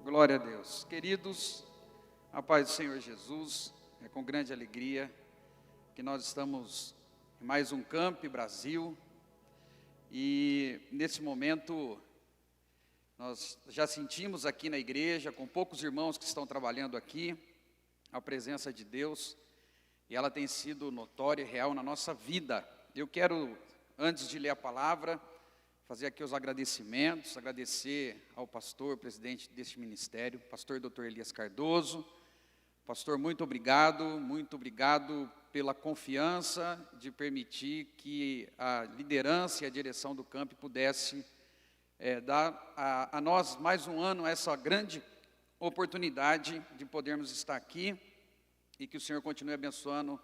Glória a Deus. Queridos, a paz do Senhor Jesus, é com grande alegria que nós estamos em mais um Camp Brasil. E nesse momento, nós já sentimos aqui na igreja, com poucos irmãos que estão trabalhando aqui, a presença de Deus. E ela tem sido notória e real na nossa vida. Eu quero, antes de ler a palavra, fazer aqui os agradecimentos, agradecer ao pastor, presidente deste ministério, pastor Dr. Elias Cardoso. Pastor, muito obrigado pela confiança de permitir que a liderança e a direção do camp pudesse dar a nós mais um ano essa grande oportunidade de podermos estar aqui e que o Senhor continue abençoando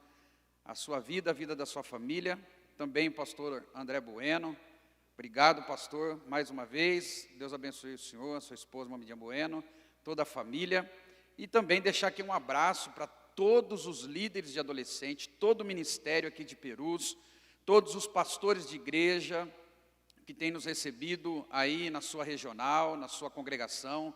a sua vida, a vida da sua família. Também pastor André Bueno. Obrigado, pastor, mais uma vez. Deus abençoe o senhor, a sua esposa, Mamidia Bueno, toda a família. E também deixar aqui um abraço para todos os líderes de adolescente, todo o ministério aqui de Perus, todos os pastores de igreja que têm nos recebido aí na sua regional, na sua congregação.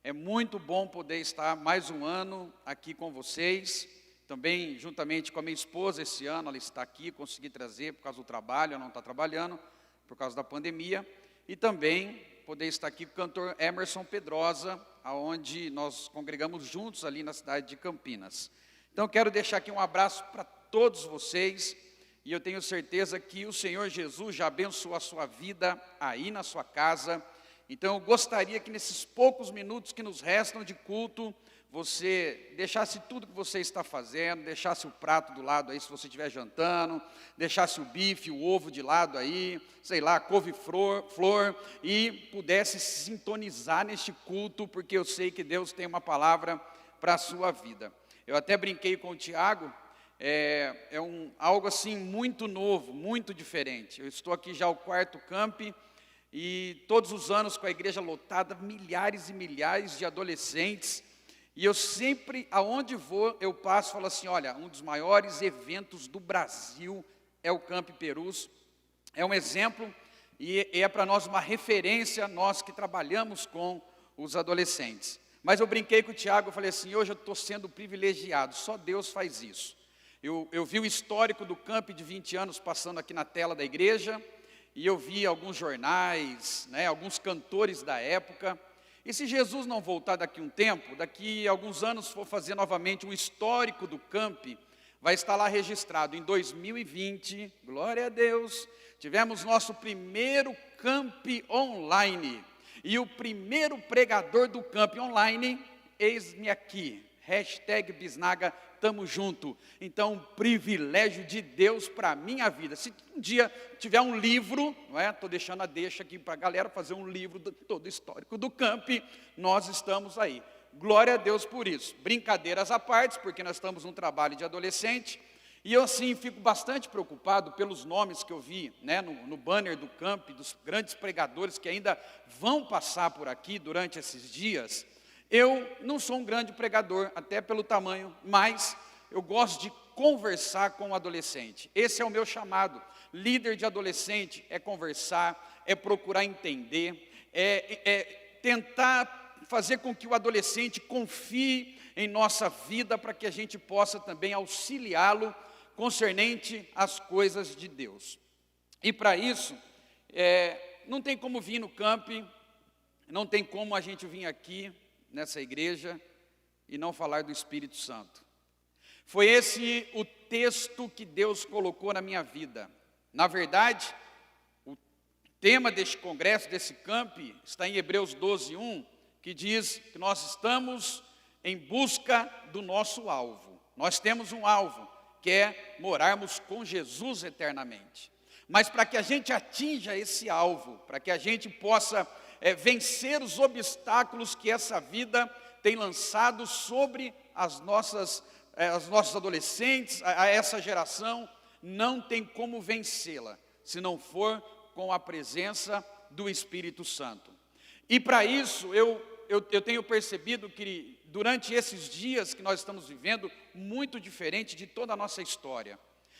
É muito bom poder estar mais um ano aqui com vocês. Também, juntamente com a minha esposa, esse ano, ela está aqui, consegui trazer por causa do trabalho, ela não está trabalhando, por causa da pandemia, e também poder estar aqui com o cantor Emerson Pedrosa, aonde nós congregamos juntos ali na cidade de Campinas. Então, quero deixar aqui um abraço para todos vocês, e eu tenho certeza que o Senhor Jesus já abençoou a sua vida aí na sua casa. Então, eu gostaria que nesses poucos minutos que nos restam de culto, você deixasse tudo que você está fazendo, deixasse o prato do lado aí, se você estiver jantando, deixasse o bife, o ovo de lado aí, sei lá, couve-flor, e pudesse sintonizar neste culto, porque eu sei que Deus tem uma palavra para a sua vida. Eu até brinquei com o Tiago, algo assim muito novo, muito diferente. Eu estou aqui já ao quarto camp, e todos os anos com a igreja lotada, milhares e milhares de adolescentes. E eu sempre, aonde vou, eu passo e falo assim, olha, um dos maiores eventos do Brasil é o Camp Perus. É um exemplo e é para nós uma referência, nós que trabalhamos com os adolescentes. Mas eu brinquei com o Tiago, eu falei assim, hoje eu estou sendo privilegiado, só Deus faz isso. Eu vi o histórico do Camp de 20 anos passando aqui na tela da igreja, e eu vi alguns jornais, alguns cantores da época. E se Jesus não voltar daqui um tempo, daqui a alguns anos for fazer novamente um histórico do camp, vai estar lá registrado em 2020, glória a Deus, tivemos nosso primeiro camp online. E o primeiro pregador do camp online, eis-me aqui, #Bisnaga, tamo junto. Então, um privilégio de Deus para a minha vida. Se um dia tiver um livro, estou deixando a deixa aqui para a galera fazer um livro todo histórico do camp, nós estamos aí. Glória a Deus por isso. Brincadeiras à parte, porque nós estamos num trabalho de adolescente, e eu assim fico bastante preocupado pelos nomes que eu vi no banner do camp, dos grandes pregadores que ainda vão passar por aqui durante esses dias. Eu não sou um grande pregador, até pelo tamanho, mas eu gosto de conversar com o adolescente. Esse é o meu chamado. Líder de adolescente é conversar, é procurar entender, é tentar fazer com que o adolescente confie em nossa vida para que a gente possa também auxiliá-lo concernente às coisas de Deus. E para isso, não tem como vir no camp, não tem como a gente vir aqui nessa igreja e não falar do Espírito Santo. Foi esse o texto que Deus colocou na minha vida. Na verdade, o tema deste congresso, desse camp, está em Hebreus 12:1, que diz que nós estamos em busca do nosso alvo. Nós temos um alvo, que é morarmos com Jesus eternamente. Mas para que a gente atinja esse alvo, para que a gente possa vencer os obstáculos que essa vida tem lançado sobre os nossos adolescentes, a essa geração, não tem como vencê-la, se não for com a presença do Espírito Santo. E para isso, eu tenho percebido que durante esses dias que nós estamos vivendo, muito diferente de toda a nossa história,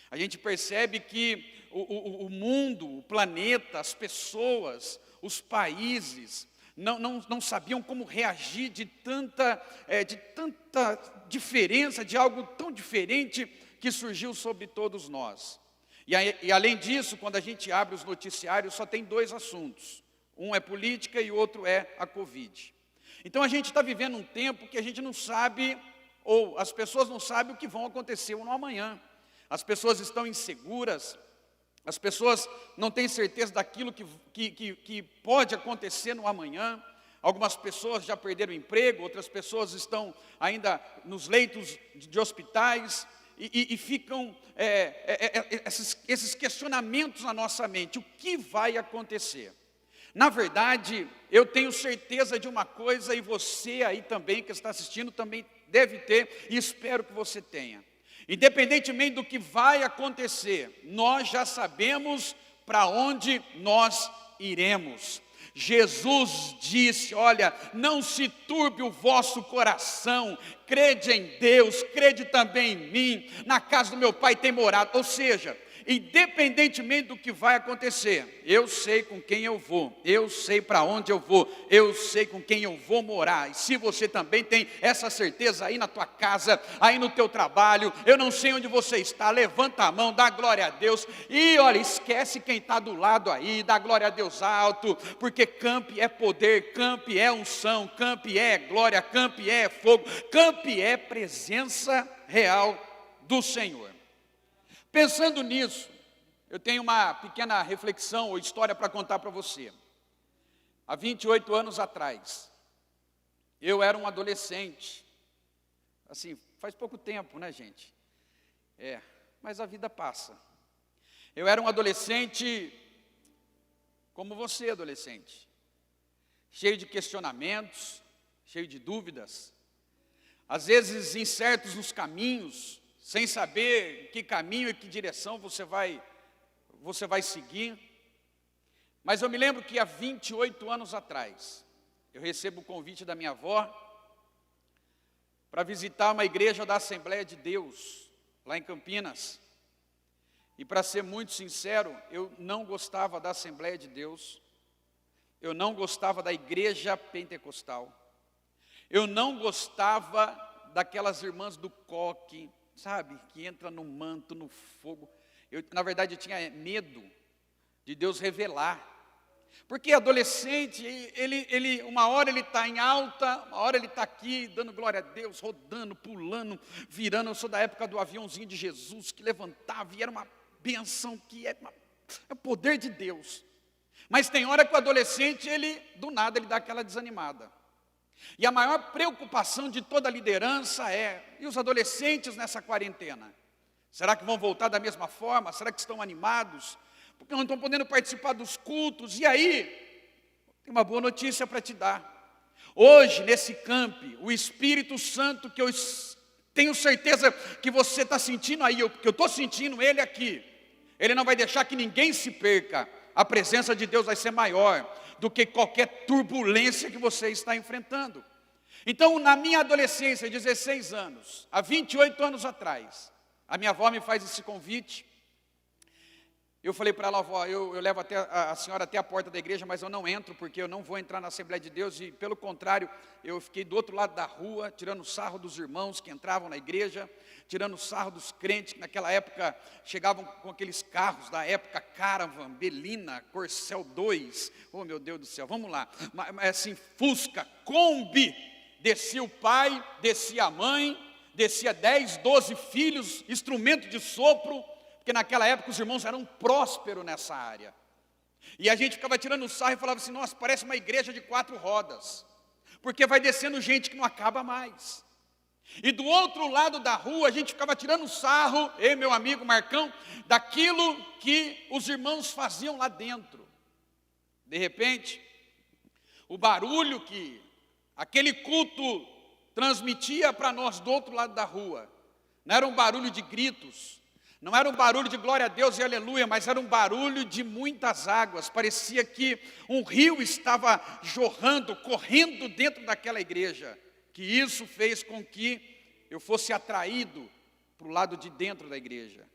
a gente percebe que o mundo, o planeta, as pessoas, os países não sabiam como reagir de tanta diferença, de algo tão diferente que surgiu sobre todos nós. E além disso, quando a gente abre os noticiários, só tem dois assuntos. Um é política e o outro é a Covid. Então a gente está vivendo um tempo que a gente não sabe, ou as pessoas não sabem o que vão acontecer no amanhã. As pessoas estão inseguras, as pessoas não têm certeza daquilo que pode acontecer no amanhã. Algumas pessoas já perderam o emprego, outras pessoas estão ainda nos leitos de hospitais e ficam esses questionamentos na nossa mente. O que vai acontecer? Na verdade, eu tenho certeza de uma coisa, e você aí também que está assistindo também deve ter, e espero que você tenha. Independentemente do que vai acontecer, nós já sabemos para onde nós iremos. Jesus disse, olha, não se turbe o vosso coração, crede em Deus, crede também em mim, na casa do meu Pai tem morado. Ou seja, independentemente do que vai acontecer, eu sei com quem eu vou, eu sei para onde eu vou, eu sei com quem eu vou morar. E se você também tem essa certeza aí na tua casa, aí no teu trabalho, eu não sei onde você está, levanta a mão, dá glória a Deus, e olha, esquece quem está do lado aí, dá glória a Deus alto, porque camp é poder, camp é unção, camp é glória, camp é fogo, camp é presença real do Senhor. Pensando nisso, eu tenho uma pequena reflexão ou história para contar para você. Há 28 anos atrás, eu era um adolescente. Assim, faz pouco tempo, né, gente? Mas a vida passa. Eu era um adolescente, como você, adolescente. Cheio de questionamentos, cheio de dúvidas. Às vezes incertos nos caminhos, sem saber que caminho e que direção você vai seguir. Mas eu me lembro que há 28 anos atrás, eu recebo o convite da minha avó para visitar uma igreja da Assembleia de Deus, lá em Campinas. E para ser muito sincero, eu não gostava da Assembleia de Deus, eu não gostava da igreja pentecostal, eu não gostava daquelas irmãs do coque, sabe, que entra no manto, no fogo. Na verdade, eu tinha medo de Deus revelar. Porque adolescente, uma hora ele está em alta, uma hora ele está aqui, dando glória a Deus, rodando, pulando, virando. Eu sou da época do aviãozinho de Jesus, que levantava e era uma bênção, é o poder de Deus. Mas tem hora que o adolescente, do nada, ele dá aquela desanimada. E a maior preocupação de toda a liderança e os adolescentes nessa quarentena? Será que vão voltar da mesma forma? Será que estão animados? Porque não estão podendo participar dos cultos. E aí, tem uma boa notícia para te dar. Hoje, nesse camp, o Espírito Santo, que eu tenho certeza que você está sentindo aí, que eu estou sentindo ele aqui, ele não vai deixar que ninguém se perca. A presença de Deus vai ser maior do que qualquer turbulência que você está enfrentando. Então, na minha adolescência, 16 anos, há 28 anos atrás, a minha avó me faz esse convite. Eu falei para ela, avó, eu levo a senhora até a porta da igreja, mas eu não entro, porque eu não vou entrar na Assembleia de Deus. E pelo contrário, eu fiquei do outro lado da rua, tirando sarro dos irmãos que entravam na igreja, tirando sarro dos crentes, que naquela época chegavam com aqueles carros da época, Caravan, Belina, Corcel 2, oh meu Deus do céu, vamos lá, assim, Fusca, Kombi, descia o pai, descia a mãe, descia 10, 12 filhos, instrumento de sopro, porque naquela época os irmãos eram prósperos nessa área. E a gente ficava tirando sarro e falava assim, nossa, parece uma igreja de 4 rodas, porque vai descendo gente que não acaba mais. E do outro lado da rua, a gente ficava tirando sarro, eu e meu amigo Marcão, daquilo que os irmãos faziam lá dentro. De repente, o barulho que aquele culto transmitia para nós do outro lado da rua, não era um barulho de gritos, não era um barulho de glória a Deus e aleluia, mas era um barulho de muitas águas. Parecia que um rio estava jorrando, correndo dentro daquela igreja. Que isso fez com que eu fosse atraído para o lado de dentro da igreja.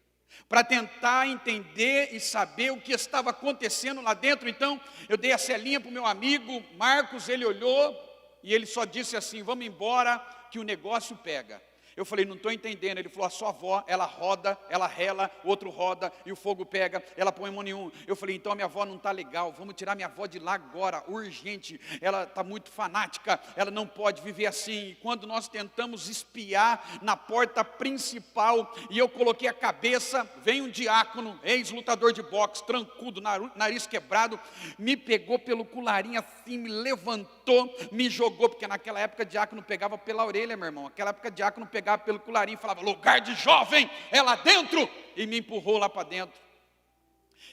para tentar entender e saber o que estava acontecendo lá dentro. Então, eu dei a celinha para o meu amigo Marcos, ele olhou e ele só disse assim: vamos embora que o negócio pega. Eu falei: não estou entendendo. Ele falou: a sua avó, ela roda, ela rela, o outro roda e o fogo pega, ela põe mão nenhum. Eu falei: então a minha avó não está legal, vamos tirar minha avó de lá agora, urgente. Ela está muito fanática, ela não pode viver assim. E quando nós tentamos espiar na porta principal, e eu coloquei a cabeça, vem um diácono, ex-lutador de boxe, trancudo, nariz quebrado, me pegou pelo colarinho assim, me levantou, me jogou, porque naquela época diácono pegava pela orelha, meu irmão. Naquela época diácono pegava pelo colarinho e falava: lugar de jovem é lá dentro, e me empurrou lá para dentro.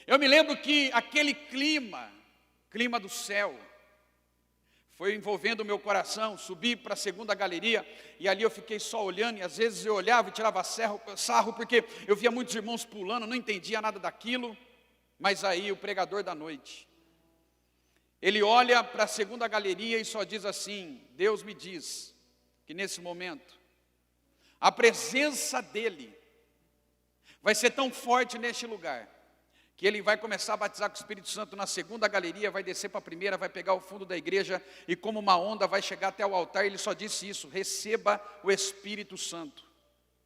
Eu me lembro que aquele clima do céu, foi envolvendo o meu coração. Subi para a segunda galeria, e ali eu fiquei só olhando, e às vezes eu olhava e tirava sarro, porque eu via muitos irmãos pulando, não entendia nada daquilo. Mas aí o pregador da noite, ele olha para a segunda galeria e só diz assim: Deus me diz que nesse momento, a presença dEle vai ser tão forte neste lugar, que Ele vai começar a batizar com o Espírito Santo na segunda galeria, vai descer para a primeira, vai pegar o fundo da igreja, e como uma onda vai chegar até o altar. Ele só disse isso: receba o Espírito Santo.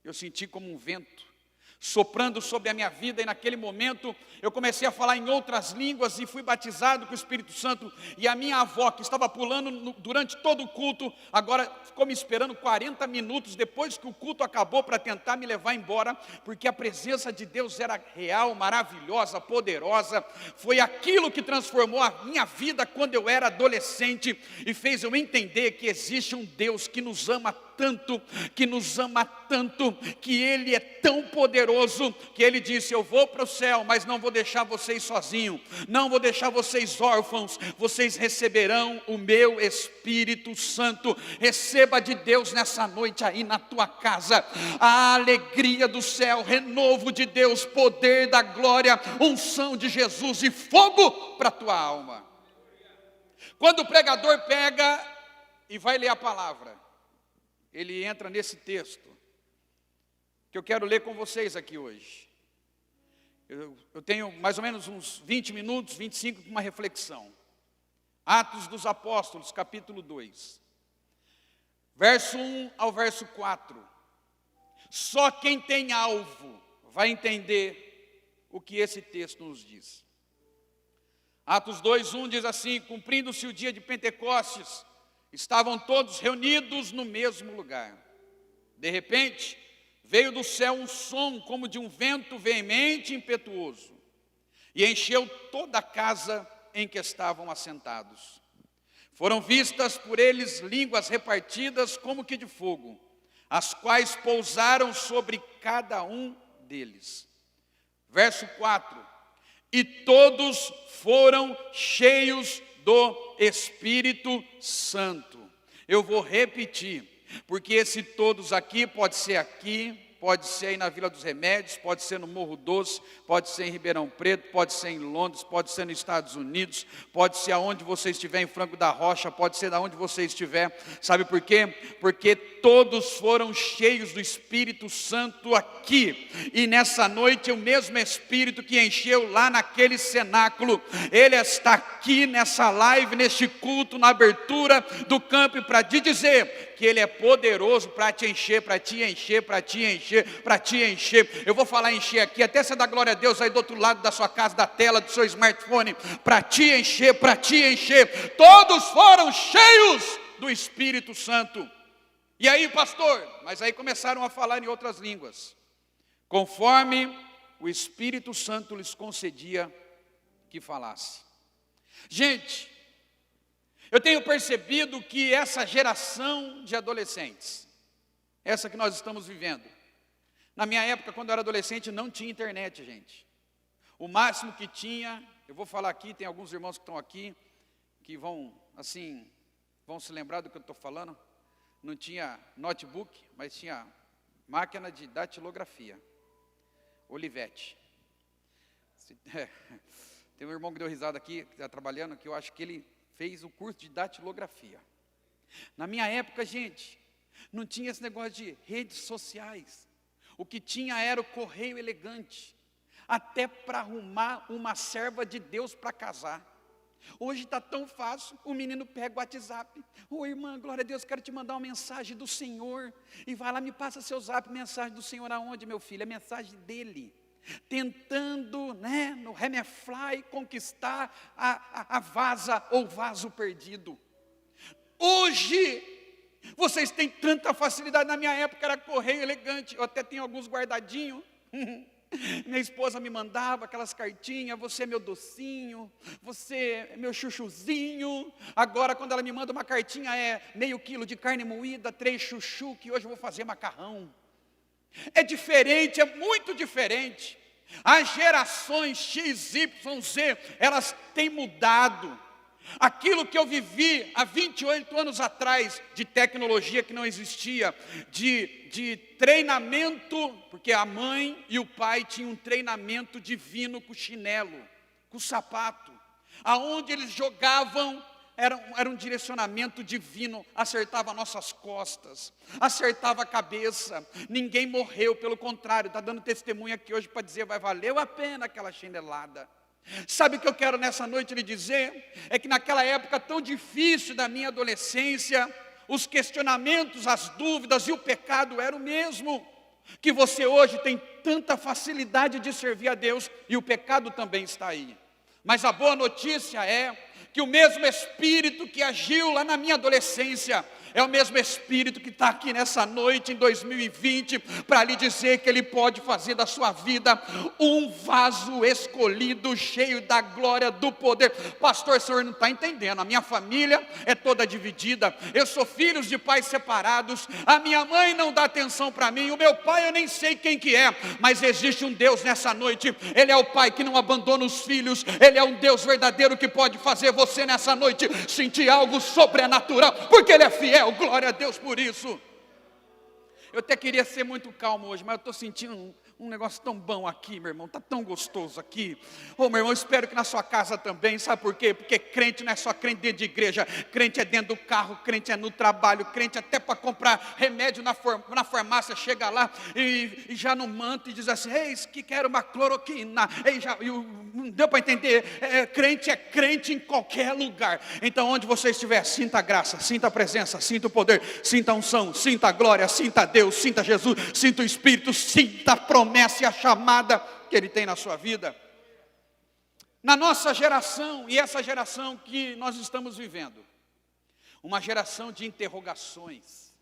Eu senti como um vento soprando sobre a minha vida, e naquele momento eu comecei a falar em outras línguas e fui batizado com o Espírito Santo. E a minha avó, que estava pulando durante todo o culto, agora ficou me esperando 40 minutos depois que o culto acabou para tentar me levar embora, porque a presença de Deus era real, maravilhosa, poderosa. Foi aquilo que transformou a minha vida quando eu era adolescente e fez eu entender que existe um Deus que nos ama tanto, que Ele é tão poderoso, que Ele disse: eu vou para o céu, mas não vou deixar vocês sozinhos, não vou deixar vocês órfãos, vocês receberão o meu Espírito Santo. Receba de Deus nessa noite aí na tua casa, a alegria do céu, renovo de Deus, poder da glória, unção de Jesus e fogo para a tua alma. Quando o pregador pega e vai ler a palavra, ele entra nesse texto que eu quero ler com vocês aqui hoje. Eu tenho mais ou menos uns 20 minutos, 25 para uma reflexão. Atos dos Apóstolos, capítulo 2, verso 1 ao verso 4. Só quem tem alvo vai entender o que esse texto nos diz. Atos 2:1 diz assim: cumprindo-se o dia de Pentecostes, estavam todos reunidos no mesmo lugar. De repente, veio do céu um som como de um vento veemente e impetuoso, e encheu toda a casa em que estavam assentados. Foram vistas por eles línguas repartidas como que de fogo, as quais pousaram sobre cada um deles. Verso 4: e todos foram cheios do Espírito Santo. Eu vou repetir, porque esse todos aqui pode ser aí na Vila dos Remédios, pode ser no Morro Doce, pode ser em Ribeirão Preto, pode ser em Londres, pode ser nos Estados Unidos, pode ser aonde você estiver, em Franco da Rocha, pode ser aonde você estiver. Sabe por quê? Porque todos foram cheios do Espírito Santo aqui, e nessa noite o mesmo Espírito que encheu lá naquele cenáculo, Ele está aqui nessa live, neste culto, na abertura do campo, para te dizer que Ele é poderoso para te encher, para te encher, para te encher, para te encher. Eu vou falar encher aqui, até você dar glória a Deus aí do outro lado da sua casa, da tela do seu smartphone, para te encher, para te encher. Todos foram cheios do Espírito Santo. E aí, pastor? Mas aí começaram a falar em outras línguas, conforme o Espírito Santo lhes concedia que falasse. Gente, eu tenho percebido que essa geração de adolescentes, essa que nós estamos vivendo, na minha época, quando eu era adolescente, não tinha internet, gente. O máximo que tinha, eu vou falar aqui, tem alguns irmãos que estão aqui, que vão se lembrar do que eu estou falando. Não tinha notebook, mas tinha máquina de datilografia, Olivetti. Tem um irmão que deu risada aqui, que está trabalhando, que eu acho que ele fez o curso de datilografia. Na minha época, gente, não tinha esse negócio de redes sociais. O que tinha era o correio elegante, até para arrumar uma serva de Deus para casar. Hoje está tão fácil, o menino pega o WhatsApp. Ô irmã, glória a Deus, quero te mandar uma mensagem do Senhor. E vai lá, me passa seu zap, mensagem do Senhor aonde, meu filho? É mensagem dele. Tentando, no Remefly, conquistar a vaza ou vaso perdido. Hoje, vocês têm tanta facilidade. Na minha época era correio elegante. Eu até tenho alguns guardadinhos. Minha esposa me mandava aquelas cartinhas: você é meu docinho, você é meu chuchuzinho. Agora quando ela me manda uma cartinha, é meio quilo de carne moída, 3 chuchu, que hoje eu vou fazer macarrão. É diferente, é muito diferente. As gerações X, Y, Z, elas têm mudado. Aquilo que eu vivi há 28 anos atrás, de tecnologia que não existia, de treinamento, porque a mãe e o pai tinham um treinamento divino com chinelo, com sapato, aonde eles jogavam, era um direcionamento divino, acertava nossas costas, acertava a cabeça, ninguém morreu, pelo contrário, está dando testemunho aqui hoje para dizer, valeu a pena aquela chinelada. Sabe o que eu quero nessa noite lhe dizer? É que naquela época tão difícil da minha adolescência, os questionamentos, as dúvidas e o pecado eram o mesmo. Que você hoje tem tanta facilidade de servir a Deus e o pecado também está aí. Mas a boa notícia é que o mesmo Espírito que agiu lá na minha adolescência, é o mesmo Espírito que está aqui nessa noite, em 2020, para lhe dizer que Ele pode fazer da sua vida um vaso escolhido, cheio da glória, do poder. Pastor, o senhor não está entendendo, a minha família é toda dividida, eu sou filho de pais separados, a minha mãe não dá atenção para mim, o meu pai eu nem sei quem que é, mas existe um Deus nessa noite, Ele é o Pai que não abandona os filhos, Ele é um Deus verdadeiro que pode fazer você nessa noite sentir algo sobrenatural, porque Ele é fiel. Glória a Deus por isso. Eu até queria ser muito calmo hoje, mas eu estou sentindo um negócio tão bom aqui, meu irmão, está tão gostoso aqui. Ô meu irmão, espero que na sua casa também, sabe por quê? Porque crente não é só crente dentro de igreja, crente é dentro do carro, crente é no trabalho, crente até para comprar remédio na farmácia, chega lá e já no manto e diz assim, eis que quero uma cloroquina, não deu para entender, crente é crente em qualquer lugar. Então onde você estiver, sinta a graça, sinta a presença, sinta o poder, sinta a unção, sinta a glória, sinta a Deus, sinta Jesus, sinta o Espírito, sinta a promessa e a chamada que Ele tem na sua vida. Na nossa geração, e essa geração que nós estamos vivendo, uma geração de interrogações,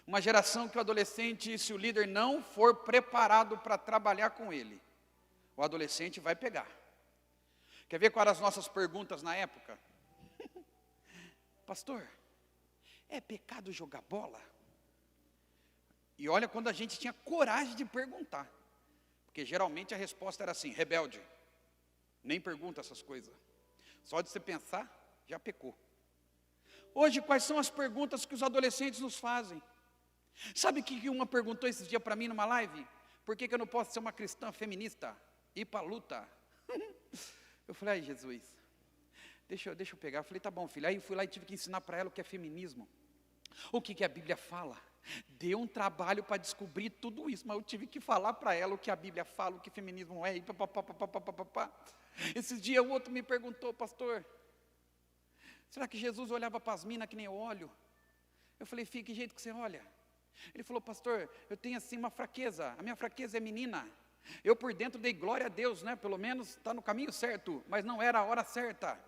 uma geração que o adolescente, se o líder não for preparado para trabalhar com ele, o adolescente vai pegar. Quer ver quais eram as nossas perguntas na época? Pastor, é pecado jogar bola? E olha quando a gente tinha coragem de perguntar, porque geralmente a resposta era assim, rebelde, nem pergunta essas coisas, só de você pensar, já pecou. Hoje, quais são as perguntas que os adolescentes nos fazem? Sabe o que uma perguntou esses dias para mim numa live? Por que eu não posso ser uma cristã feminista, ir para a luta? Eu falei, ai Jesus, deixa eu pegar. Eu falei, tá bom filho, aí eu fui lá e tive que ensinar para ela o que é feminismo, o que a Bíblia fala. Deu um trabalho para descobrir tudo isso, mas eu tive que falar para ela o que a Bíblia fala, o que feminismo é, e papapá. Esses dias o outro me perguntou, pastor, será que Jesus olhava para as minas que nem eu olho? Eu falei, filho, que jeito que você olha? Ele falou, pastor, eu tenho assim uma fraqueza, a minha fraqueza é menina. Eu por dentro dei glória a Deus, pelo menos está no caminho certo, mas não era a hora certa.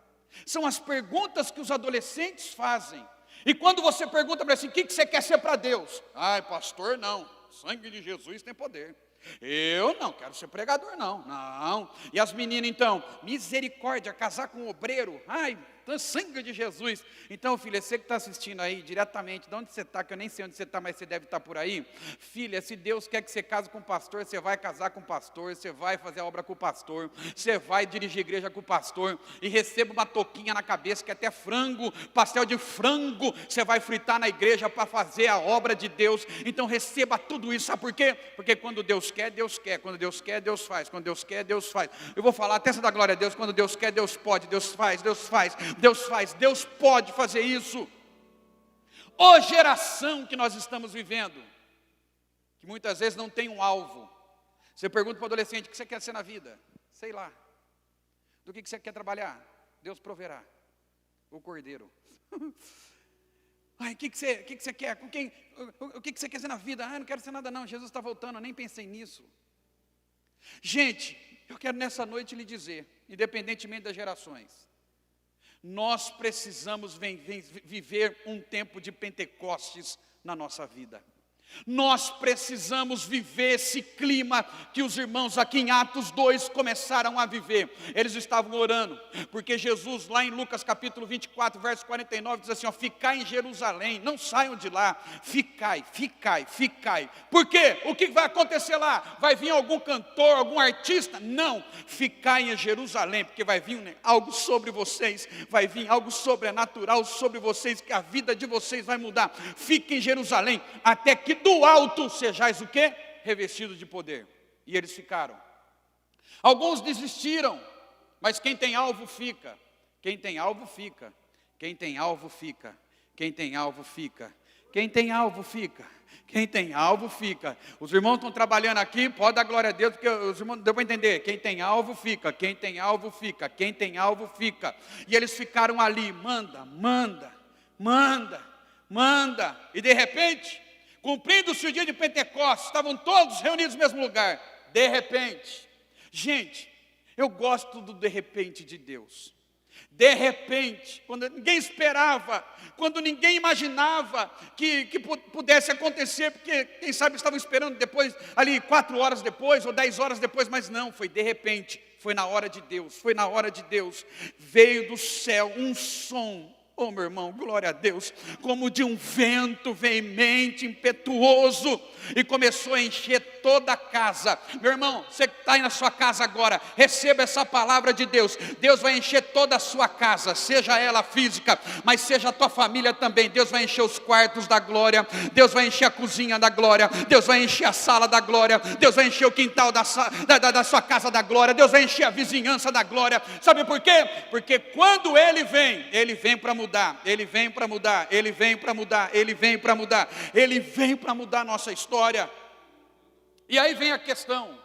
São as perguntas que os adolescentes fazem. E quando você pergunta para ele assim, o que você quer ser para Deus? Ai, pastor, não, sangue de Jesus tem poder. Eu não quero ser pregador, não. E as meninas então, misericórdia, casar com um obreiro, ai, sangue de Jesus. Então filha, você que está assistindo aí diretamente, de onde você está, que eu nem sei onde você está, mas você deve estar por aí. Filha, se Deus quer que você case com o pastor, você vai casar com o pastor, você vai fazer a obra com o pastor, você vai dirigir a igreja com o pastor, e receba uma touquinha na cabeça, que até frango, pastel de frango, você vai fritar na igreja para fazer a obra de Deus. Então receba tudo isso, sabe por quê? Porque quando Deus quer, Deus quer, quando Deus quer, Deus faz, quando Deus quer, Deus faz. Eu vou falar até essa da glória a Deus, quando Deus quer, Deus pode, Deus faz, Deus pode fazer isso. Ô geração que nós estamos vivendo, que muitas vezes não tem um alvo. Você pergunta para o adolescente: o que você quer ser na vida? Sei lá. Do que você quer trabalhar? Deus proverá. O cordeiro. Ai, o que você quer? Com quem? O que você quer ser na vida? Ah, eu não quero ser nada não, Jesus está voltando, eu nem pensei nisso. Gente, eu quero nessa noite lhe dizer, independentemente das gerações, nós precisamos viver um tempo de Pentecostes na nossa vida. Nós precisamos viver esse clima que os irmãos aqui em Atos 2 começaram a viver. Eles estavam orando, porque Jesus lá em Lucas capítulo 24, verso 49, diz assim, ó, ficai em Jerusalém, não saiam de lá, ficai. Por quê? O que vai acontecer lá? Vai vir algum cantor, algum artista? Não, ficai em Jerusalém, porque vai vir algo sobre vocês, vai vir algo sobrenatural sobre vocês, que a vida de vocês vai mudar. Fiquem em Jerusalém, até que do alto sejais o quê? Revestidos de poder. E eles ficaram. Alguns desistiram, mas quem tem alvo fica. Quem tem alvo fica. Quem tem alvo fica. Quem tem alvo fica. Quem tem alvo fica. Quem tem alvo fica. Os irmãos estão trabalhando aqui, pode dar glória a Deus, porque os irmãos deu para entender. Quem tem alvo fica. Quem tem alvo fica. Quem tem alvo fica. E eles ficaram ali, manda. E de repente, cumprindo-se o dia de Pentecostes, estavam todos reunidos no mesmo lugar. De repente, gente, eu gosto do de repente de Deus. De repente, quando ninguém esperava, quando ninguém imaginava que pudesse acontecer, porque quem sabe estavam esperando depois, ali 4 horas depois, ou 10 horas depois, mas não, foi de repente, foi na hora de Deus, veio do céu um som. Oh, meu irmão, glória a Deus, como de um vento veemente, impetuoso, e começou a encher toda a casa. Meu irmão, você que está aí na sua casa agora, receba essa palavra de Deus. Deus vai encher toda a sua casa, seja ela física, mas seja a tua família também. Deus vai encher os quartos da glória, Deus vai encher a cozinha da glória, Deus vai encher a sala da glória, Deus vai encher o quintal da sua casa da glória, Deus vai encher a vizinhança da glória. Sabe por quê? Porque quando Ele vem para mudar, Ele vem para mudar a nossa história. E aí vem a questão: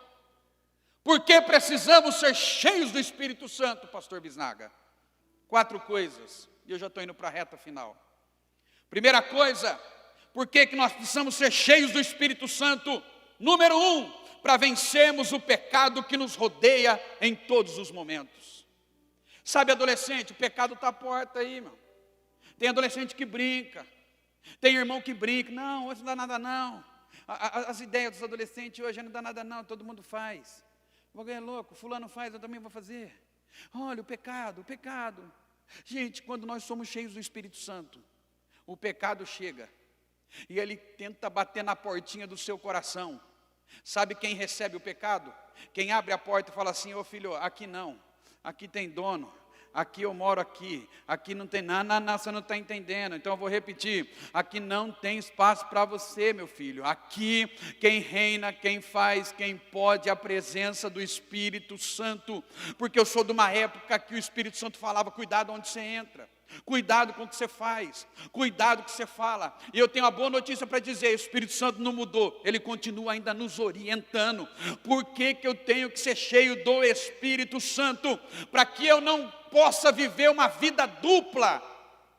por que precisamos ser cheios do Espírito Santo, pastor Bisnaga? 4 coisas, e eu já estou indo para a reta final. Primeira coisa, por que nós precisamos ser cheios do Espírito Santo? Número 1, para vencermos o pecado que nos rodeia em todos os momentos. Sabe, adolescente, o pecado está à porta aí, meu. Tem adolescente que brinca, tem irmão que brinca, não, hoje não dá nada não. As ideias dos adolescentes hoje não dá nada não, todo mundo faz. O bagulho é louco, fulano faz, eu também vou fazer. Olha, o pecado. Gente, quando nós somos cheios do Espírito Santo, o pecado chega, e ele tenta bater na portinha do seu coração. Sabe quem recebe o pecado? Quem abre a porta e fala assim, ô filho, aqui não, aqui tem dono. Aqui eu moro aqui não tem nada, você não está entendendo, então eu vou repetir, aqui não tem espaço para você, meu filho, aqui quem reina, quem faz, quem pode, é a presença do Espírito Santo, porque eu sou de uma época que o Espírito Santo falava, cuidado onde você entra, cuidado com o que você faz, cuidado com o que você fala. E eu tenho uma boa notícia para dizer, o Espírito Santo não mudou, ele continua ainda nos orientando. Por que eu tenho que ser cheio do Espírito Santo? Para que eu não possa viver uma vida dupla.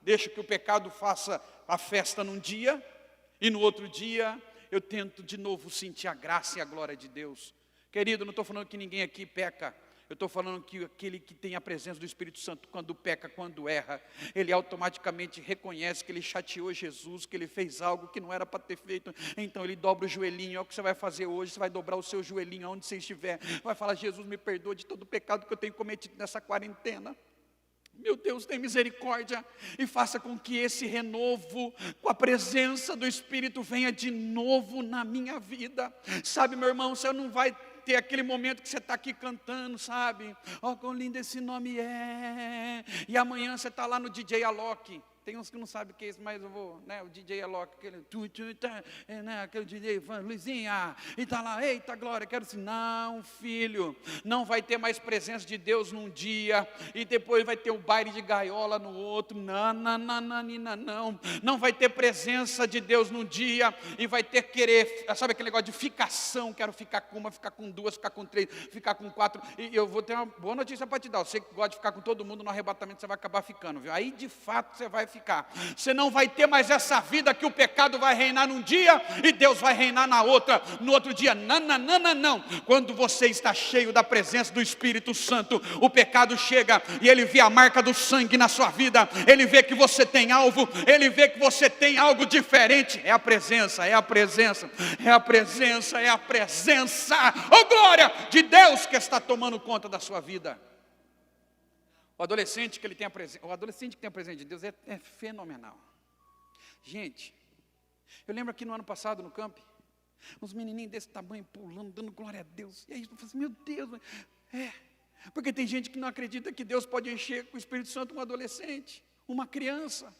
Deixa que o pecado faça a festa num dia, e no outro dia eu tento de novo sentir a graça e a glória de Deus. Querido, não estou falando que ninguém aqui peca. Eu estou falando que aquele que tem a presença do Espírito Santo, quando peca, quando erra, ele automaticamente reconhece que ele chateou Jesus, que ele fez algo que não era para ter feito. Então ele dobra o joelhinho. É o que você vai fazer hoje, você vai dobrar o seu joelhinho aonde você estiver. Vai falar, Jesus, me perdoa de todo o pecado que eu tenho cometido nessa quarentena. Meu Deus, tem misericórdia e faça com que esse renovo, com a presença do Espírito, venha de novo na minha vida. Sabe, meu irmão, você não vai ter aquele momento que você está aqui cantando, sabe? Oh, quão lindo esse nome é. E amanhã você está lá no DJ Alok. Tem uns que não sabem o que é isso, mas eu vou, né? O DJ Alok, aquele, né? Aquele DJ, Luizinha, e tá lá, eita glória, quero assim, não filho, não vai ter mais presença de Deus num dia, e depois vai ter o baile de gaiola no outro, não vai ter presença de Deus num dia, e vai ter querer, sabe aquele negócio de ficação, quero ficar com uma, ficar com duas, ficar com três, ficar com quatro, e eu vou ter uma boa notícia para te dar, você que gosta de ficar com todo mundo, no arrebatamento você vai acabar ficando, viu? Aí de fato você vai ficar, você não vai ter mais essa vida que o pecado vai reinar num dia, e Deus vai reinar no outro dia, não, quando você está cheio da presença do Espírito Santo, o pecado chega, e ele vê a marca do sangue na sua vida, ele vê que você tem alvo, ele vê que você tem algo diferente, é a presença, oh glória, de Deus que está tomando conta da sua vida. O adolescente que tem a presença de Deus é fenomenal. Gente, eu lembro aqui no ano passado no camp, uns menininhos desse tamanho pulando, dando glória a Deus. E aí eu falei assim, meu Deus, porque tem gente que não acredita que Deus pode encher com o Espírito Santo um adolescente, uma criança.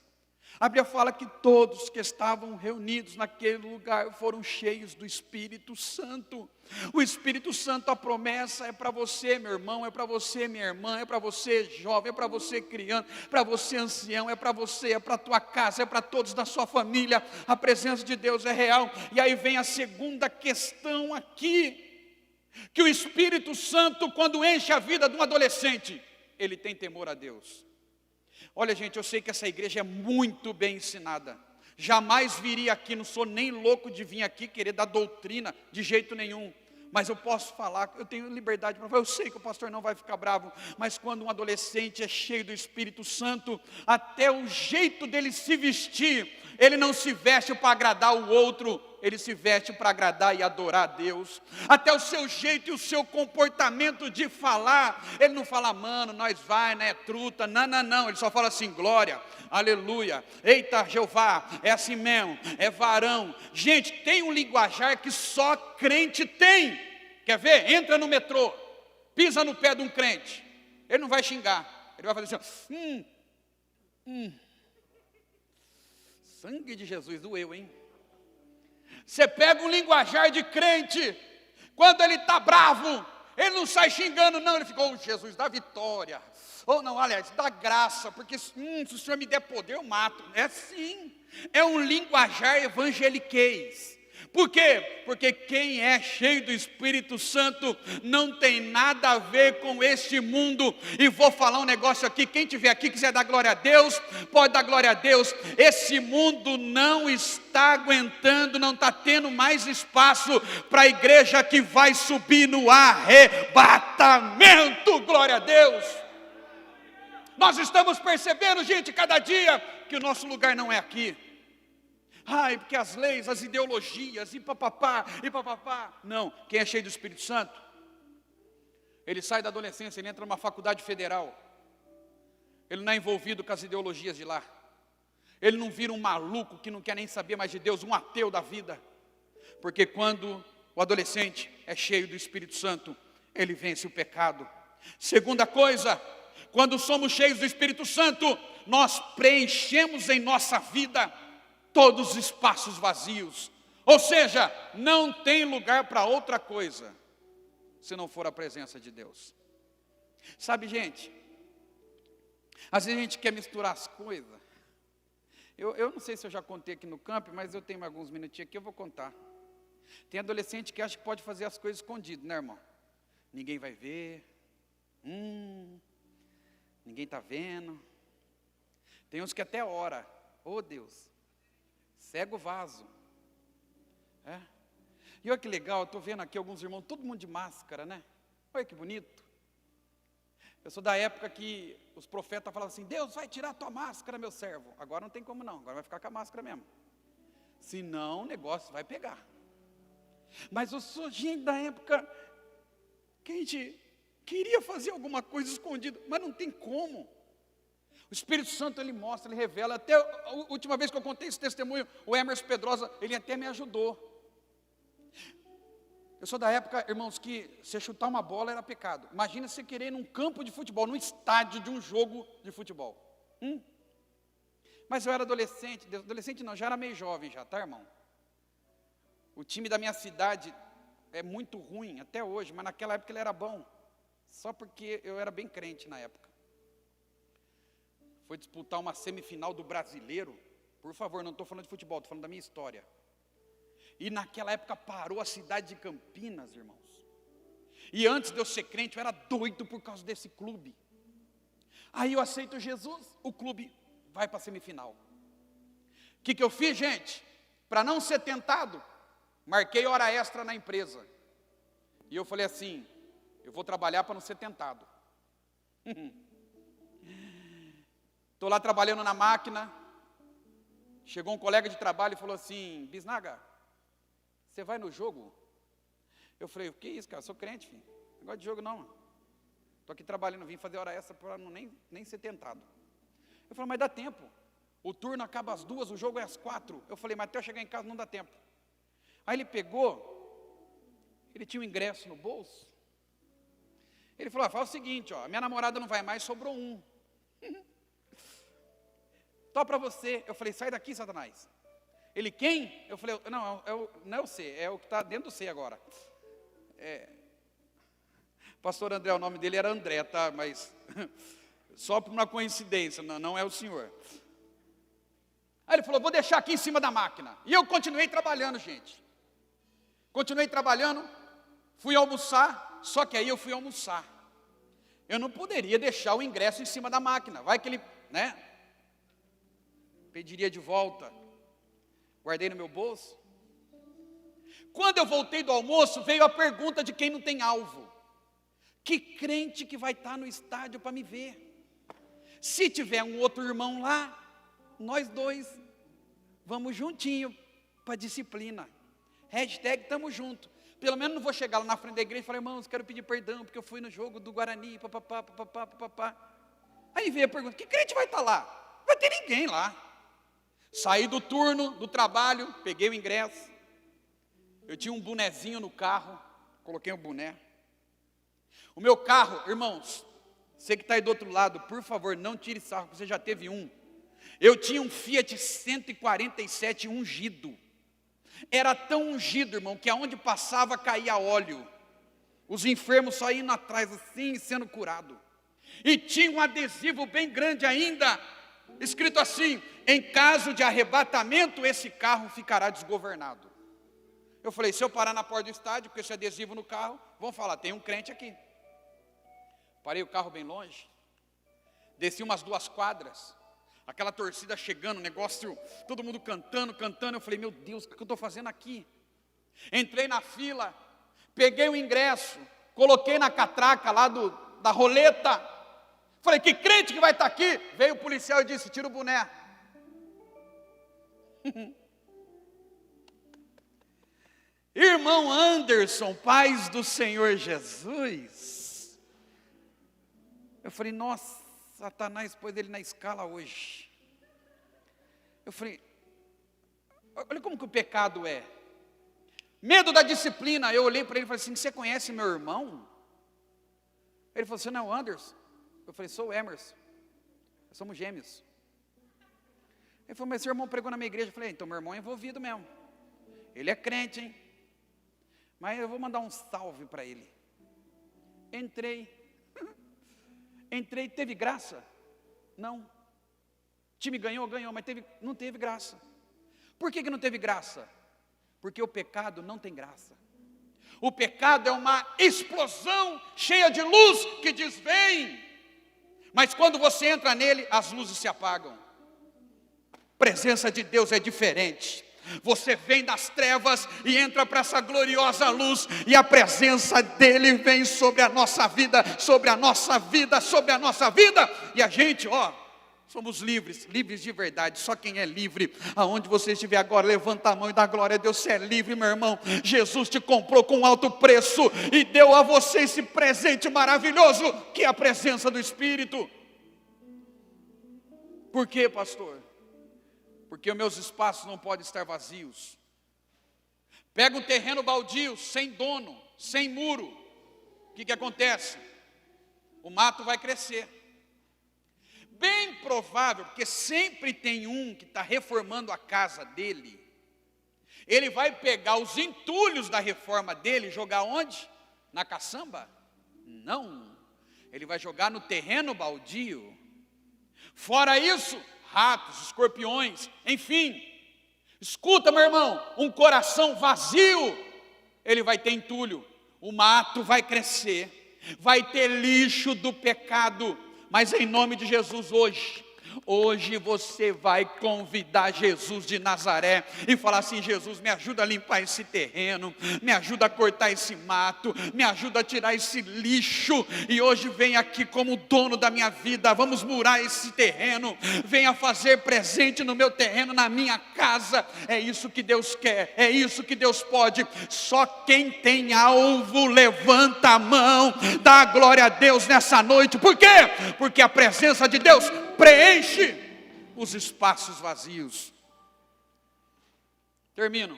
A Bíblia fala que todos que estavam reunidos naquele lugar foram cheios do Espírito Santo. O Espírito Santo, a promessa é para você, meu irmão, é para você, minha irmã, é para você, jovem, é para você, criança, para você, ancião, é para você, é para a tua casa, é para todos da sua família. A presença de Deus é real. E aí vem a segunda questão aqui, que o Espírito Santo, quando enche a vida de um adolescente, ele tem temor a Deus. Olha gente, eu sei que essa igreja é muito bem ensinada, jamais viria aqui, não sou nem louco de vir aqui querer dar doutrina, de jeito nenhum, mas eu posso falar, eu tenho liberdade para falar, eu sei que o pastor não vai ficar bravo, mas quando um adolescente é cheio do Espírito Santo, até o jeito dele se vestir, ele não se veste para agradar o outro, ele se veste para agradar e adorar a Deus. Até o seu jeito e o seu comportamento de falar, ele não fala, mano, nós vai, né, truta, não, ele só fala assim, glória, aleluia, eita Jeová, é assim mesmo, é varão. Gente, tem um linguajar que só crente tem. Quer ver? Entra no metrô, pisa no pé de um crente, ele não vai xingar, ele vai fazer assim, sangue de Jesus, doeu, hein? Você pega um linguajar de crente, quando ele está bravo, ele não sai xingando não, ele fica, oh Jesus, dá vitória, ou não, aliás, dá graça, porque se o Senhor me der poder, eu mato. É sim, é um linguajar evangeliquez. Por quê? Porque quem é cheio do Espírito Santo não tem nada a ver com este mundo. E vou falar um negócio aqui, quem estiver aqui quiser dar glória a Deus, pode dar glória a Deus. Esse mundo não está aguentando, não está tendo mais espaço para a igreja que vai subir no arrebatamento, glória a Deus. Nós estamos percebendo, gente, cada dia, que o nosso lugar não é aqui. Ai, porque as leis, as ideologias, e papapá. Não, quem é cheio do Espírito Santo, ele sai da adolescência, ele entra numa faculdade federal, ele não é envolvido com as ideologias de lá, ele não vira um maluco que não quer nem saber mais de Deus, um ateu da vida, porque quando o adolescente é cheio do Espírito Santo, ele vence o pecado. Segunda coisa, quando somos cheios do Espírito Santo, nós preenchemos em nossa vida todos os espaços vazios, ou seja, não tem lugar para outra coisa, se não for a presença de Deus. Sabe gente, às vezes a gente quer misturar as coisas, eu não sei se eu já contei aqui no campo, mas eu tenho alguns minutinhos aqui, eu vou contar. Tem adolescente que acha que pode fazer as coisas escondido, né irmão? Ninguém vai ver, ninguém está vendo. Tem uns que até ora, oh Deus, cega o vaso. E olha que legal, eu estou vendo aqui alguns irmãos, todo mundo de máscara, né? Olha que bonito. Eu sou da época que os profetas falavam assim, Deus vai tirar a tua máscara, meu servo. Agora não tem como não, agora vai ficar com a máscara mesmo. Senão o negócio vai pegar. Mas eu sou gente da época que a gente queria fazer alguma coisa escondida, mas não tem como. O Espírito Santo, ele mostra, ele revela. Até a última vez que eu contei esse testemunho, o Emerson Pedrosa, ele até me ajudou. Eu sou da época, irmãos, que você chutar uma bola era pecado. Imagina você querer ir num campo de futebol, num estádio de um jogo de futebol. Mas eu era adolescente não, já era meio jovem já, tá, irmão? O time da minha cidade é muito ruim até hoje, mas naquela época ele era bom. Só porque eu era bem crente na época. Foi disputar uma semifinal do Brasileiro. Por favor, não estou falando de futebol, estou falando da minha história. E naquela época parou a cidade de Campinas, irmãos. E antes de eu ser crente, eu era doido por causa desse clube. Aí eu aceito Jesus, o clube vai para a semifinal. O que eu fiz, gente? Para não ser tentado, marquei hora extra na empresa. E eu falei assim, eu vou trabalhar para não ser tentado. Estou lá trabalhando na máquina. Chegou um colega de trabalho e falou assim, Bisnaga, você vai no jogo? Eu falei, o que é isso, cara? Eu sou crente, filho. Não gosto de jogo, não. Estou aqui trabalhando, vim fazer hora extra para nem ser tentado. Eu falei, mas dá tempo. O turno acaba às 2, o jogo é às 4. Eu falei, mas até eu chegar em casa não dá tempo. Aí ele pegou, ele tinha um ingresso no bolso. Ele falou, fala o seguinte, ó, minha namorada não vai mais, sobrou um. Só para você. Eu falei, sai daqui, Satanás. Ele, quem? Eu falei, não é o C, é o que está dentro do C agora. Pastor André, o nome dele era André, tá? Mas só por uma coincidência, não é o senhor. Aí ele falou, vou deixar aqui em cima da máquina. E eu continuei trabalhando, gente. Continuei trabalhando, fui almoçar, só que aí eu fui almoçar. Eu não poderia deixar o ingresso em cima da máquina. Vai que ele, né? Pediria de volta. Guardei no meu bolso. Quando eu voltei do almoço, veio a pergunta de quem não tem alvo. Que crente que vai estar no estádio para me ver? Se tiver um outro irmão lá, nós dois vamos juntinho para a disciplina. Hashtag tamo junto. Pelo menos não vou chegar lá na frente da igreja e falar, irmãos, quero pedir perdão, porque eu fui no jogo do Guarani, papapá, papapá, papapá. Aí veio a pergunta, que crente vai estar lá? Não vai ter ninguém lá. Saí do turno, do trabalho, peguei o ingresso. Eu tinha um bonezinho no carro, coloquei o boné. O meu carro, irmãos, você que está aí do outro lado, por favor, não tire sarro, você já teve um. Eu tinha um Fiat 147 ungido. Era tão ungido, irmão, que aonde passava caía óleo. Os enfermos só indo atrás assim, sendo curados. E tinha um adesivo bem grande ainda, escrito assim, em caso de arrebatamento, esse carro ficará desgovernado. Eu falei, se eu parar na porta do estádio, com esse adesivo no carro, vão falar, tem um crente aqui. Parei o carro bem longe, desci umas 2 quadras, aquela torcida chegando, negócio, todo mundo cantando, eu falei, meu Deus, o que eu estou fazendo aqui? Entrei na fila, peguei o ingresso, coloquei na catraca lá da roleta, falei, que crente que vai estar aqui? Veio o policial e disse, tira o boné. Irmão Anderson, paz do Senhor Jesus. Eu falei, nossa, Satanás pôs ele na escala hoje. Eu falei, olha como que o pecado é. Medo da disciplina. Eu olhei para ele e falei assim, você conhece meu irmão? Ele falou assim, não, Anderson. Eu falei, sou o Emerson. Nós somos gêmeos. Ele falou, mas seu irmão pregou na minha igreja. Eu falei, então meu irmão é envolvido mesmo. Ele é crente, hein? Mas eu vou mandar um salve para ele. Entrei, teve graça? Não. O time ganhou, mas não teve graça. Por que não teve graça? Porque o pecado não tem graça. O pecado é uma explosão cheia de luz que diz, vem. Mas quando você entra nele, as luzes se apagam. A presença de Deus é diferente. Você vem das trevas e entra para essa gloriosa luz, e a presença dele vem sobre a nossa vida, sobre a nossa vida, sobre a nossa vida, e a gente, somos livres de verdade. Só quem é livre, aonde você estiver agora, levanta a mão e dá glória a Deus. Você é livre, meu irmão. Jesus te comprou com alto preço e deu a você esse presente maravilhoso, que é a presença do Espírito. Por quê, pastor? Porque os meus espaços não podem estar vazios. Pega um terreno baldio, sem dono, sem muro. O que acontece? O mato vai crescer. bem provável, porque sempre tem um que está reformando a casa dele, ele vai pegar os entulhos da reforma dele e jogar onde? Na caçamba? Não, ele vai jogar no terreno baldio. Fora isso, ratos, escorpiões, enfim. Escuta, meu irmão, um coração vazio, ele vai ter entulho, o mato vai crescer, vai ter lixo do pecado, mas em nome de Jesus hoje você vai convidar Jesus de Nazaré e falar assim: Jesus, me ajuda a limpar esse terreno, me ajuda a cortar esse mato, me ajuda a tirar esse lixo, e hoje vem aqui como dono da minha vida, vamos murar esse terreno, venha fazer presente no meu terreno, na minha casa. É isso que Deus quer, é isso que Deus pode. Só quem tem alvo levanta a mão, dá glória a Deus nessa noite. Por quê? Porque a presença de Deus preenche os espaços vazios. Termino.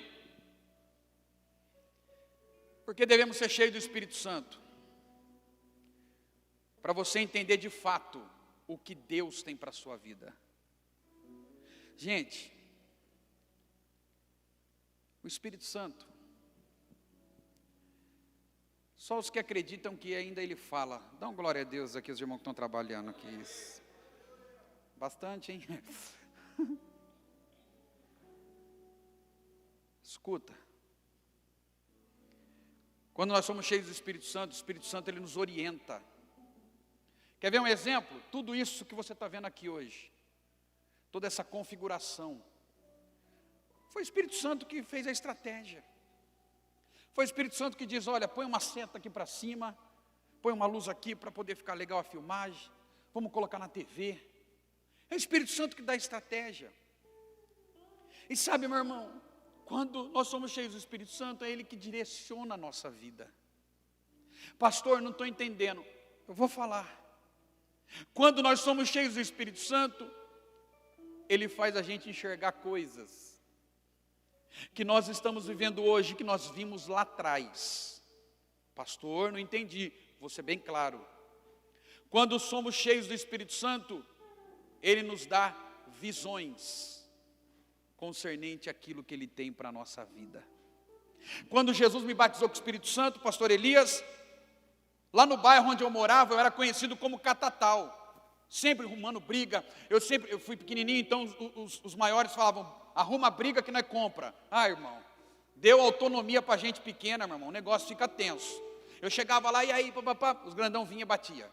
Porque devemos ser cheios do Espírito Santo, para você entender de fato o que Deus tem para a sua vida. Gente, o Espírito Santo, só os que acreditam que ainda Ele fala. Dá uma glória a Deus aqui, os irmãos que estão trabalhando aqui. Bastante, hein? Escuta. Quando nós somos cheios do Espírito Santo ele nos orienta. Quer ver um exemplo? Tudo isso que você está vendo aqui hoje, toda essa configuração, foi o Espírito Santo que fez a estratégia. Foi o Espírito Santo que diz: olha, põe uma seta aqui para cima, põe uma luz aqui para poder ficar legal a filmagem, vamos colocar na TV. É o Espírito Santo que dá estratégia. E sabe, meu irmão, quando nós somos cheios do Espírito Santo, é Ele que direciona a nossa vida. Pastor, não estou entendendo. Eu vou falar. Quando nós somos cheios do Espírito Santo, Ele faz a gente enxergar coisas que nós estamos vivendo hoje, que nós vimos lá atrás. Pastor, não entendi. Vou ser bem claro. Quando somos cheios do Espírito Santo, Ele nos dá visões concernente àquilo que Ele tem para a nossa vida. Quando Jesus me batizou com o Espírito Santo, pastor Elias, lá no bairro onde eu morava, eu era conhecido como catatal, sempre arrumando briga. Eu fui pequenininho, então os maiores falavam: arruma briga que não é compra. Ah, irmão, deu autonomia para gente pequena, meu irmão, o negócio fica tenso. Eu chegava lá, e aí, papapá, os grandão vinha e batia.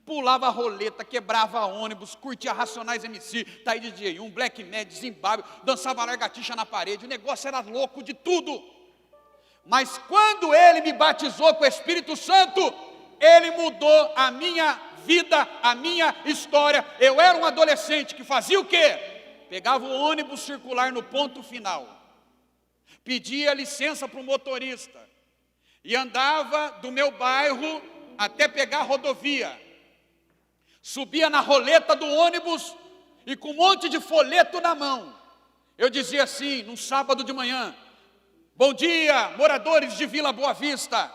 Pulava a roleta, quebrava ônibus, curtia Racionais MC, Taí DJ1, Black Mad, Zimbábue, dançava largatixa na parede, o negócio era louco de tudo. Mas quando Ele me batizou com o Espírito Santo, Ele mudou a minha vida, a minha história. Eu era um adolescente que fazia o quê? Pegava o ônibus circular no ponto final, pedia licença para o motorista, e andava do meu bairro até pegar a rodovia. Subia na roleta do ônibus e com um monte de folheto na mão, eu dizia assim, num sábado de manhã: bom dia, moradores de Vila Boa Vista,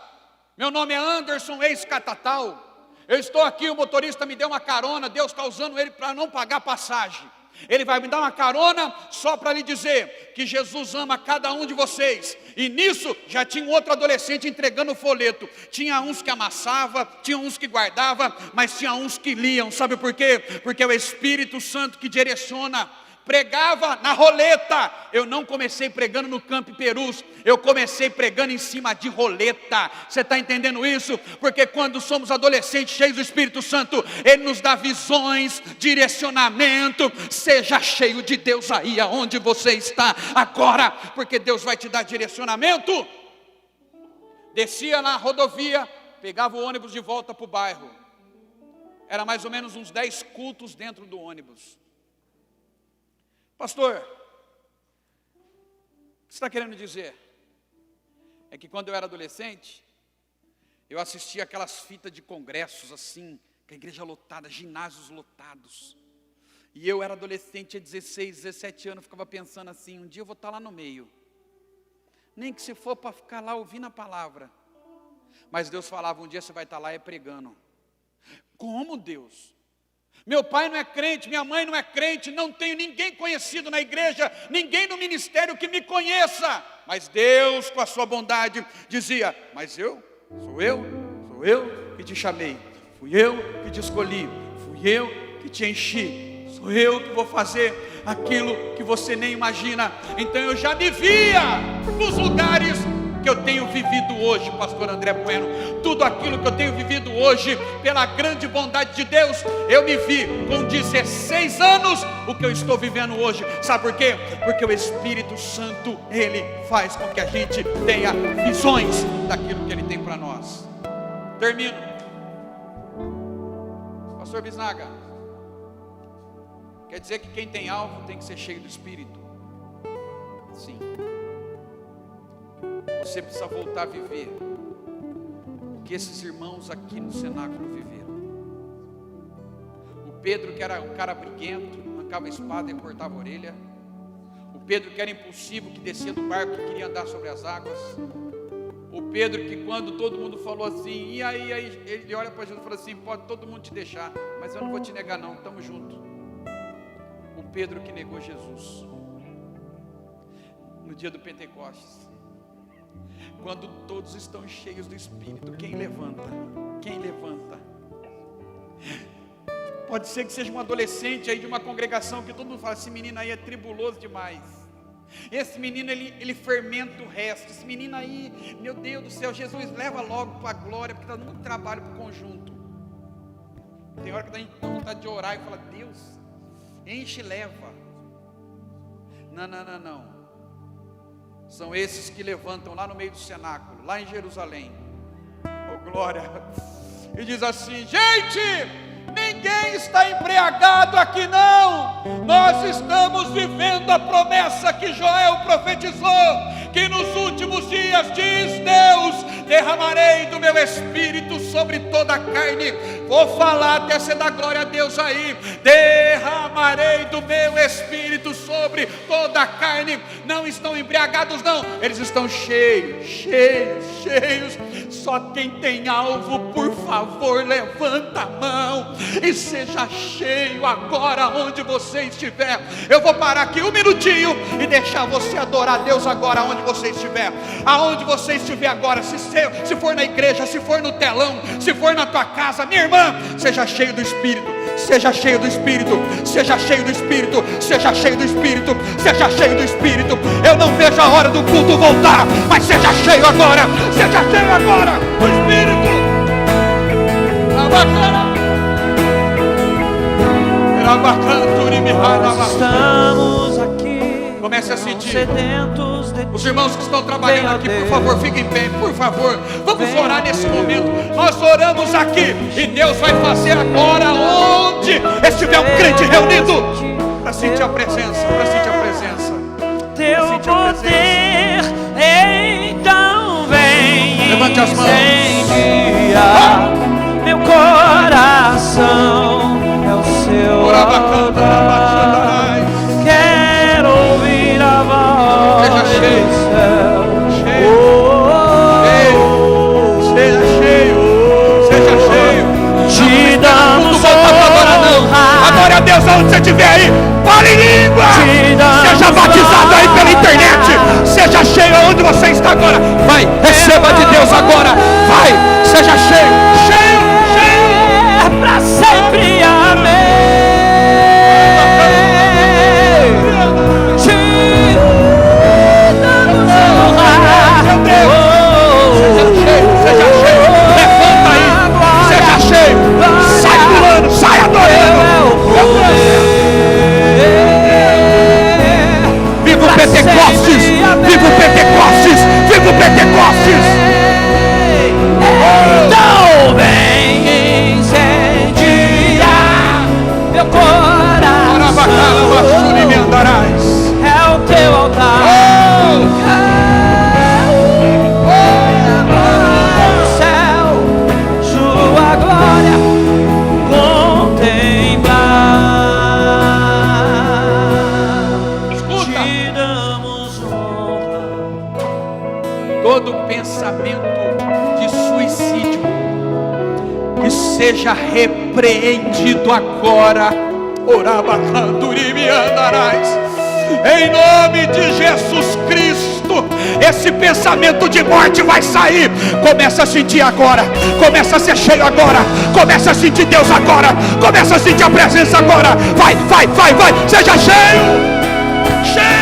meu nome é Anderson, ex-catatal, eu estou aqui, o motorista me deu uma carona, Deus está usando ele para não pagar passagem. Ele vai me dar uma carona só para lhe dizer que Jesus ama cada um de vocês. E nisso já tinha um outro adolescente entregando o folheto. Tinha uns que amassava, tinha uns que guardava, mas tinha uns que liam. Sabe por quê? Porque é o Espírito Santo que direciona. Pregava na roleta. Eu não comecei pregando no Campo Perus, eu comecei pregando em cima de roleta. Você está entendendo isso? Porque quando somos adolescentes cheios do Espírito Santo, Ele nos dá visões, direcionamento. Seja cheio de Deus aí aonde você está agora, porque Deus vai te dar direcionamento. Descia na rodovia, pegava o ônibus de volta para o bairro. Era mais ou menos uns 10 cultos dentro do ônibus. Pastor, o que você está querendo dizer? É que quando eu era adolescente, eu assistia aquelas fitas de congressos assim, com a igreja lotada, ginásios lotados. E eu era adolescente, tinha 16, 17 anos, ficava pensando assim: um dia eu vou estar lá no meio. Nem que se for para ficar lá ouvindo a palavra. Mas Deus falava: um dia você vai estar lá pregando. Como, Deus? Meu pai não é crente, minha mãe não é crente, não tenho ninguém conhecido na igreja, ninguém no ministério que me conheça. Mas Deus, com a sua bondade, dizia: mas sou eu que te chamei, fui eu que te escolhi, fui eu que te enchi, sou eu que vou fazer aquilo que você nem imagina. Então eu já me via nos lugares que eu tenho vivido hoje, pastor André Bueno. Tudo aquilo que eu tenho vivido hoje, pela grande bondade de Deus, eu me vi com 16 anos o que eu estou vivendo hoje. Sabe por quê? Porque o Espírito Santo, Ele faz com que a gente tenha visões daquilo que Ele tem para nós. Termino. Pastor Bisnaga, quer dizer que quem tem alvo tem que ser cheio do Espírito? Sim. Você precisa voltar a viver o que esses irmãos aqui no cenáculo viveram. O Pedro, que era um cara briguento, arrancava a espada e cortava a orelha. O Pedro, que era impulsivo, que descia do barco e queria andar sobre as águas. O Pedro, que quando todo mundo falou assim, e aí ele olha para Jesus e fala assim: pode todo mundo te deixar, mas eu não vou te negar não, estamos juntos. O Pedro que negou Jesus no dia do Pentecostes. Quando todos estão cheios do Espírito, quem levanta? Quem levanta? Pode ser que seja um adolescente aí de uma congregação que todo mundo fala: esse menino aí é tribuloso demais, esse menino ele fermenta o resto, esse menino aí, meu Deus do céu, Jesus leva logo para a glória, porque está muito trabalho para o conjunto. Tem hora que a gente tem vontade de orar e fala: Deus, enche e leva. Não. São esses que levantam lá no meio do cenáculo, lá em Jerusalém, oh glória, e diz assim: gente, ninguém está embriagado aqui não, nós estamos vivendo a promessa que Joel profetizou, que nos últimos dias diz Deus: derramarei do meu Espírito sobre toda a carne. Vou falar até você dar glória a Deus aí. Derramarei do meu Espírito sobre toda a carne. Não estão embriagados não, eles estão cheios. Só quem tem alvo, por favor, levanta a mão e seja cheio agora onde você estiver. Eu vou parar aqui um minutinho e deixar você adorar a Deus agora onde você estiver. Aonde você estiver agora, se for na igreja, se for no telão, se for na tua casa, minha irmã, seja cheio do Espírito, seja cheio do Espírito, seja cheio do Espírito, seja cheio do Espírito, seja cheio do Espírito. Eu não vejo a hora do culto voltar, mas seja cheio agora, seja cheio agora do Espírito. Estamos aqui. Comece a sentir. Os irmãos que estão trabalhando aqui, por favor, fiquem bem, por favor. Vamos orar nesse momento. Nós oramos aqui e Deus vai fazer agora onde estiver um crente reunido, para sentir a presença, para sentir a presença. Teu poder, então vem. Levante as mãos. Incendia meu coração, é o seu altar. Quero ouvir a voz do céu. Seja cheio. Te damos honra. Adore a Deus aonde você estiver aí. Fale em língua. Seja batizado aí pela internet. Seja cheio aonde você está agora. Vai, receba de Deus agora. Vai, seja cheio. Para sempre, amém. Te damos honra. Seja cheio, levanta aí, seja cheio, sai pulando, sai adorando. Viva o Pentecostes, viva o Pentecostes, viva o Pentecostes. Então vem incendiar meu coração, é o teu altar. No céu, sua glória contemplar. Escuta. Te damos honra. Todo pensamento de suicídio que seja repreendido agora. Em nome de Jesus Cristo, esse pensamento de morte vai sair. Começa a sentir agora, começa a ser cheio agora, começa a sentir Deus agora, começa a sentir a presença agora. Vai, vai, vai, vai, seja cheio, cheio.